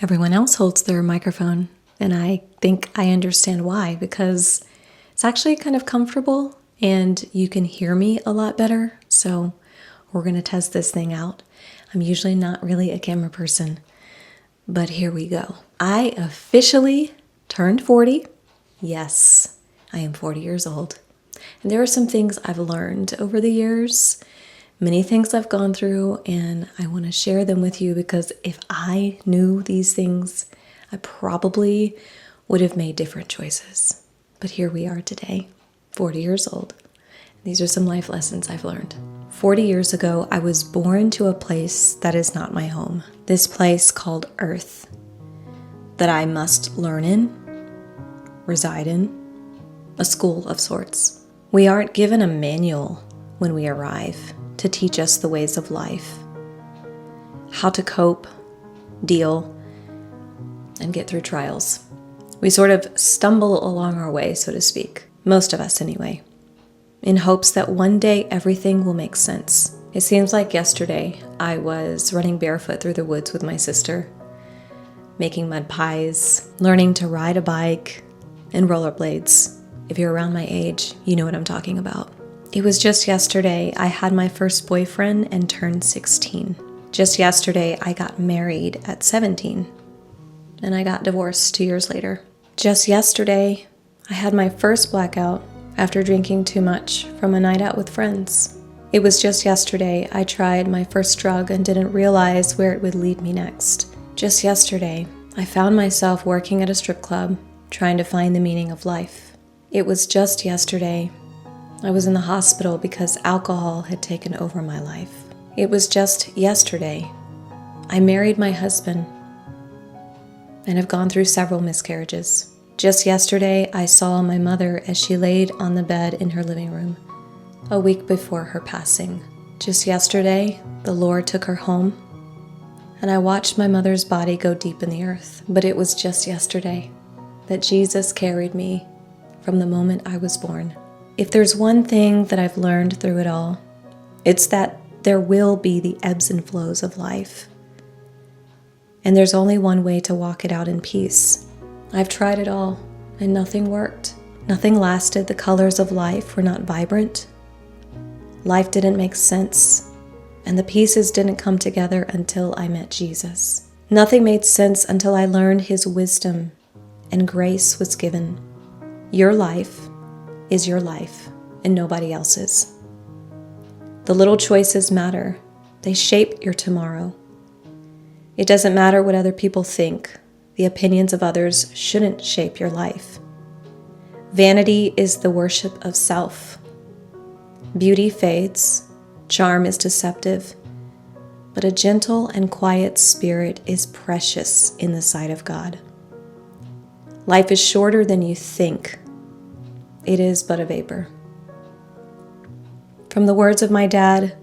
Everyone else holds their microphone, and I think I understand why, because it's actually kind of comfortable and you can hear me a lot better. So we're going to test this thing out. I'm usually not really a camera person, but here we go. I officially turned 40. Yes, I am 40 years old. And there are some things I've learned over the years, many things I've gone through, and I want to share them with you because if I knew these things, I probably would have made different choices. But here we are today, 40 years old. These are some life lessons I've learned. 40 years ago, I was born to a place that is not my home. This place called Earth, that I must learn in, reside in, a school of sorts. We aren't given a manual when we arrive to teach us the ways of life, how to cope, deal, and get through trials. We sort of stumble along our way, so to speak, most of us anyway, in hopes that one day everything will make sense. It seems like yesterday I was running barefoot through the woods with my sister, making mud pies, learning to ride a bike, and rollerblades. If you're around my age, you know what I'm talking about. It was just yesterday I had my first boyfriend and turned 16. Just yesterday I got married at 17, and I got divorced 2 years later. Just yesterday I had my first blackout after drinking too much from a night out with friends. It was just yesterday I tried my first drug and didn't realize where it would lead me next. Just yesterday I found myself working at a strip club, trying to find the meaning of life. It was just yesterday I was in the hospital because alcohol had taken over my life. It was just yesterday I married my husband and have gone through several miscarriages. Just yesterday I saw my mother as she laid on the bed in her living room a week before her passing. Just yesterday the Lord took her home and I watched my mother's body go deep in the earth. But it was just yesterday that Jesus carried me from the moment I was born. If there's one thing that I've learned through it all, it's that there will be the ebbs and flows of life. And there's only one way to walk it out in peace. I've tried it all, and nothing worked. Nothing lasted. The colors of life were not vibrant. Life didn't make sense, and the pieces didn't come together until I met Jesus. Nothing made sense until I learned His wisdom, and grace was given. Your life is your life and nobody else's. The little choices matter. They shape your tomorrow. It doesn't matter what other people think. The opinions of others shouldn't shape your life. Vanity is the worship of self. Beauty fades. Charm is deceptive. But a gentle and quiet spirit is precious in the sight of God. Life is shorter than you think. It is but a vapor. From the words of my dad,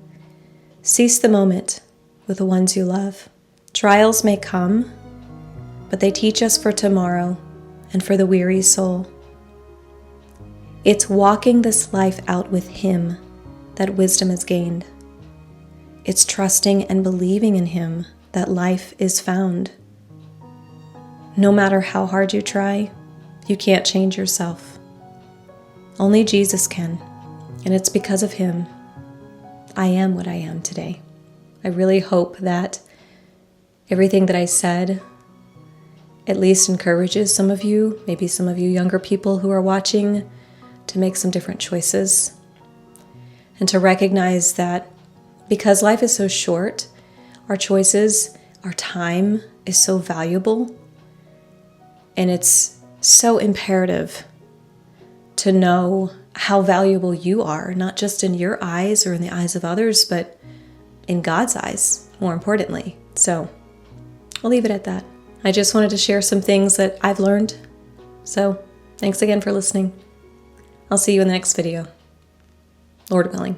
seize the moment with the ones you love. Trials may come, but they teach us for tomorrow and for the weary soul. It's walking this life out with Him that wisdom is gained. It's trusting and believing in Him that life is found. No matter how hard you try, you can't change yourself. Only Jesus can, and it's because of Him I am what I am today. I really hope that everything that I said at least encourages some of you, maybe some of you younger people who are watching, to make some different choices and to recognize that because life is so short, our choices, our time is so valuable, and it's so imperative to know how valuable you are, not just in your eyes or in the eyes of others, but in God's eyes, more importantly. So I'll leave it at that. I just wanted to share some things that I've learned. So thanks again for listening. I'll see you in the next video, Lord willing.